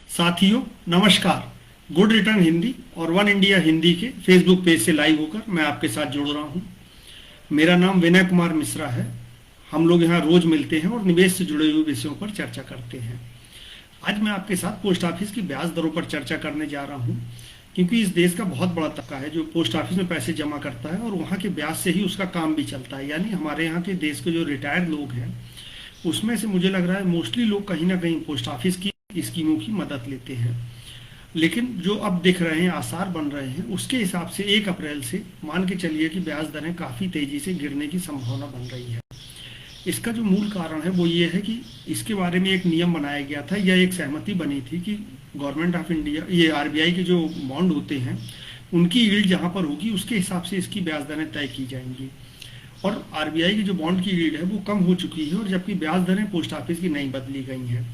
साथियों नमस्कार। Good return Hindi और वन इंडिया हिंदी के फेसबुक पेज से लाइव होकर मैं आपके साथ जुड़ रहा हूं। मेरा नाम विनय कुमार मिश्रा है। हम लोग यहां रोज मिलते हैं और निवेश से जुड़े हुए विषयों पर चर्चा करते हैं। आज मैं आपके साथ पोस्ट ऑफिस की ब्याज दरों पर चर्चा करने जा रहा हूं, क्योंकि इस देश का बहुत बड़ा तबका है जो पोस्ट ऑफिस में पैसे जमा करता है और वहां के ब्याज से ही उसका काम भी चलता है। यानी हमारे यहाँ के देश के जो रिटायर्ड लोग हैं उसमें से मुझे लग रहा है मोस्टली लोग कहीं ना कहीं पोस्ट ऑफिस की स्कीमों की मदद लेते हैं। लेकिन जो अब दिख रहे हैं, आसार बन रहे हैं, उसके हिसाब से 1 अप्रैल से मान के चलिए कि ब्याज दरें काफ़ी तेज़ी से गिरने की संभावना बन रही है। इसका जो मूल कारण है वो ये है कि इसके बारे में एक नियम बनाया गया था या एक सहमति बनी थी कि गवर्नमेंट ऑफ इंडिया, ये आरबीआई के जो बॉन्ड होते हैं उनकी यील्ड जहाँ पर होगी उसके हिसाब से इसकी ब्याज दरें तय की जाएंगी। और आरबीआई की जो बॉन्ड की यील्ड है वो कम हो चुकी है, और जबकि ब्याज दरें पोस्ट ऑफिस की नहीं बदली गई हैं।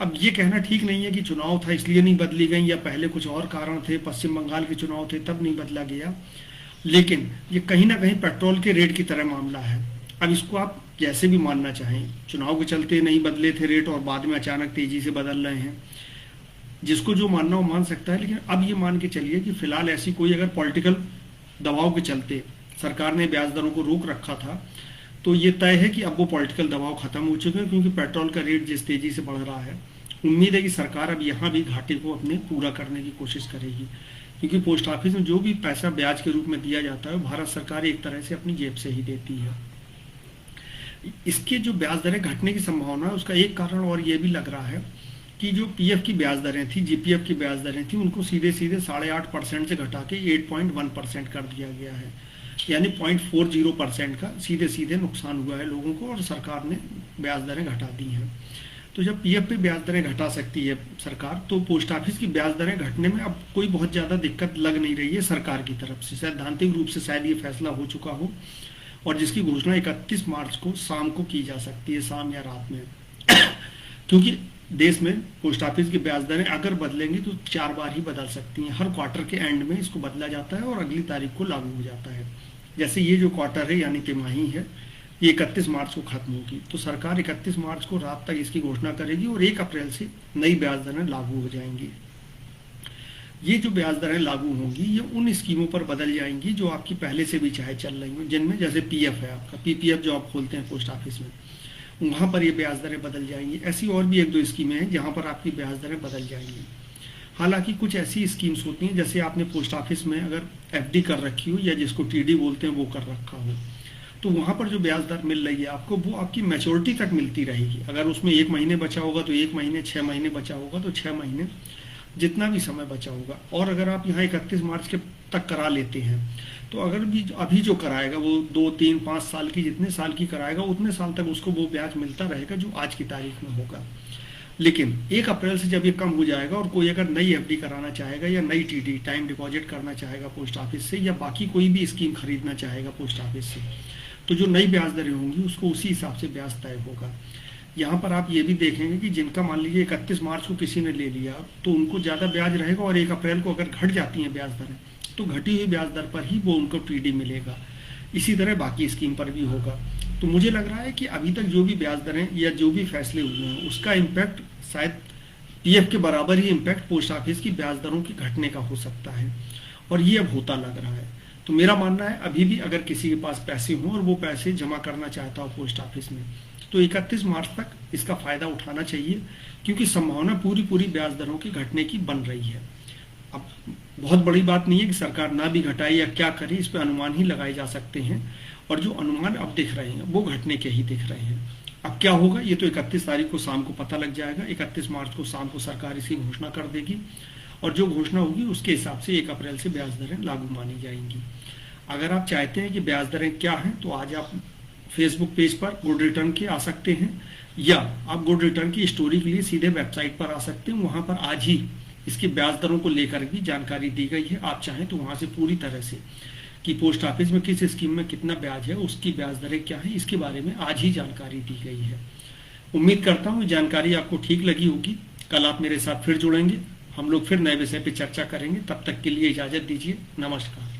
अब ये कहना ठीक नहीं है कि चुनाव था इसलिए नहीं बदली गई या पहले कुछ और कारण थे, पश्चिम बंगाल के चुनाव थे तब नहीं बदला गया, लेकिन ये कहीं ना कहीं पेट्रोल के रेट की तरह मामला है। अब इसको आप जैसे भी मानना चाहें, चुनाव के चलते नहीं बदले थे रेट और बाद में अचानक तेजी से बदल रहे हैं, जिसको जो मानना वो मान सकता है। लेकिन अब ये मान के चलिए कि फिलहाल ऐसी कोई अगर पॉलिटिकल दबाव के चलते सरकार ने ब्याज दरों को रोक रखा था तो ये तय है कि अब वो पॉलिटिकल दबाव खत्म हो चुके हैं, क्योंकि पेट्रोल का रेट जिस तेजी से बढ़ रहा है उम्मीद है कि सरकार अब यहाँ भी घाटे को अपने पूरा करने की कोशिश करेगी, क्योंकि पोस्ट ऑफिस में जो भी पैसा ब्याज के रूप में दिया जाता है भारत सरकार एक तरह से अपनी जेब से ही देती है। इसके जो ब्याज दरें घटने की संभावना है उसका एक कारण और ये भी लग रहा है कि जो पीएफ की ब्याज दरें थी, जीपीएफ की ब्याज दरें थी, उनको सीधे सीधे 8.5% से घटा के 8.1% कर दिया गया है। यानी 0.40% का सीधे सीधे नुकसान हुआ है लोगों को और सरकार ने ब्याज दरें घटा दी हैं। तो जब पीएफ पे ब्याज दरें घटा सकती है सरकार, तो पोस्ट ऑफिस की ब्याज दरें घटने में अब कोई बहुत ज़्यादा दिक्कत लग नहीं रही है सरकार की तरफ से। सैद्धांतिक रूप से शायद ये फैसला हो चुका हो और जिसकी घोषणा 31 मार्च को शाम को की जा सकती है, शाम या रात में क्योंकि देश में पोस्ट ऑफिस की ब्याज दरें अगर बदलेंगी तो 4 बार ही बदल सकती हैं। हर क्वार्टर के एंड में इसको बदला जाता है और अगली तारीख को लागू हो जाता है। जैसे ये जो क्वार्टर है यानी तिमाही है ये 31 मार्च को खत्म होगी, तो सरकार 31 मार्च को रात तक इसकी घोषणा करेगी और 1 अप्रैल से नई ब्याज दरें लागू हो जाएंगी। ये जो ब्याज दरें लागू होंगी ये उन स्कीमों पर बदल जाएंगी जो आपकी पहले से भी चाहे चल रही हो, जिनमें जैसे पीएफ है, आपका पीपीएफ जो आप खोलते हैं पोस्ट ऑफिस में, वहाँ पर ये ब्याज दरें बदल जाएंगी। ऐसी और भी 1-2 स्कीमें हैं जहाँ पर आपकी ब्याज दरें बदल जाएंगी। हालांकि कुछ ऐसी स्कीम्स होती हैं जैसे आपने पोस्ट ऑफिस में अगर एफडी कर रखी हो या जिसको टीडी बोलते हैं वो कर रखा हो, तो वहाँ पर जो ब्याज दर मिल रही है आपको वो आपकी मैच्योरिटी तक मिलती रहेगी। अगर उसमें 1 महीने बचा होगा तो 1 महीने, 6 महीने बचा होगा तो 6 महीने, जितना भी समय बचा होगा। और अगर आप यहाँ 31 मार्च के तक करा लेते हैं तो अगर भी अभी जो कराएगा वो 2, 3, 5 साल की, जितने साल की कराएगा उतने साल तक उसको वो ब्याज मिलता रहेगा जो आज की तारीख में होगा। लेकिन 1 अप्रैल से जब ये कम हो जाएगा और कोई अगर नई एफडी कराना चाहेगा या नई टीडी टाइम डिपॉजिट करना चाहेगा पोस्ट ऑफिस से या बाकी कोई भी स्कीम खरीदना चाहेगा पोस्ट ऑफिस से, तो जो नई ब्याज दरें होंगी उसको उसी हिसाब से ब्याज तय होगा। यहाँ पर आप ये भी देखेंगे कि जिनका मान लीजिए 31 मार्च को किसी ने ले लिया तो उनको ज़्यादा ब्याज रहेगा, और 1 अप्रैल को अगर घट जाती हैं ब्याज दरें तो घटी हुई ब्याज दर पर ही वो उनको टीडी मिलेगा। इसी तरह बाकी स्कीम पर भी होगा। तो मुझे लग रहा है कि अभी तक जो भी ब्याज दरें या जो भी फैसले हुए हैं उसका इम्पैक्ट शायद पीएफ के बराबर ही इम्पैक्ट पोस्ट ऑफिस की ब्याज दरों के घटने का हो सकता है, और ये अब होता लग रहा है। तो मेरा मानना है अभी भी अगर किसी के पास पैसे हों और वो पैसे जमा करना चाहता हो पोस्ट ऑफिस में तो 31 मार्च तक इसका फायदा उठाना चाहिए, क्योंकि संभावना पूरी ब्याज दरों की घटने की बन रही है। अब बहुत बड़ी बात नहीं है कि सरकार ना भी घटाए या क्या करे, इस पर अनुमान ही लगाए जा सकते हैं, और जो अनुमान अब दिख रहे हैं वो घटने के ही दिख रहे हैं। अब क्या होगा ये तो 31 तारीख को शाम को पता लग जाएगा। 31 मार्च को शाम को सरकार इसकी घोषणा कर देगी और जो घोषणा होगी उसके हिसाब से 1 अप्रैल से ब्याज दरें लागू मानी जाएंगी। अगर आप चाहते हैं कि ब्याज दरें क्या हैं तो आज आप फेसबुक पेज पर गुड रिटर्न के आ सकते हैं, या आप गुड रिटर्न की स्टोरी के लिए सीधे वेबसाइट पर आ सकते हैं। वहाँ पर आज ही इसकी ब्याज दरों को लेकर भी जानकारी दी गई है। आप चाहें तो वहाँ से पूरी तरह से कि पोस्ट ऑफिस में किस स्कीम में कितना ब्याज है, उसकी ब्याज दरें क्या है, इसके बारे में आज ही जानकारी दी गई है। उम्मीद करता हूँ जानकारी आपको ठीक लगी होगी। कल आप मेरे साथ फिर जुड़ेंगे, हम लोग फिर नए विषय पर चर्चा करेंगे। तब तक के लिए इजाज़त दीजिए। नमस्कार।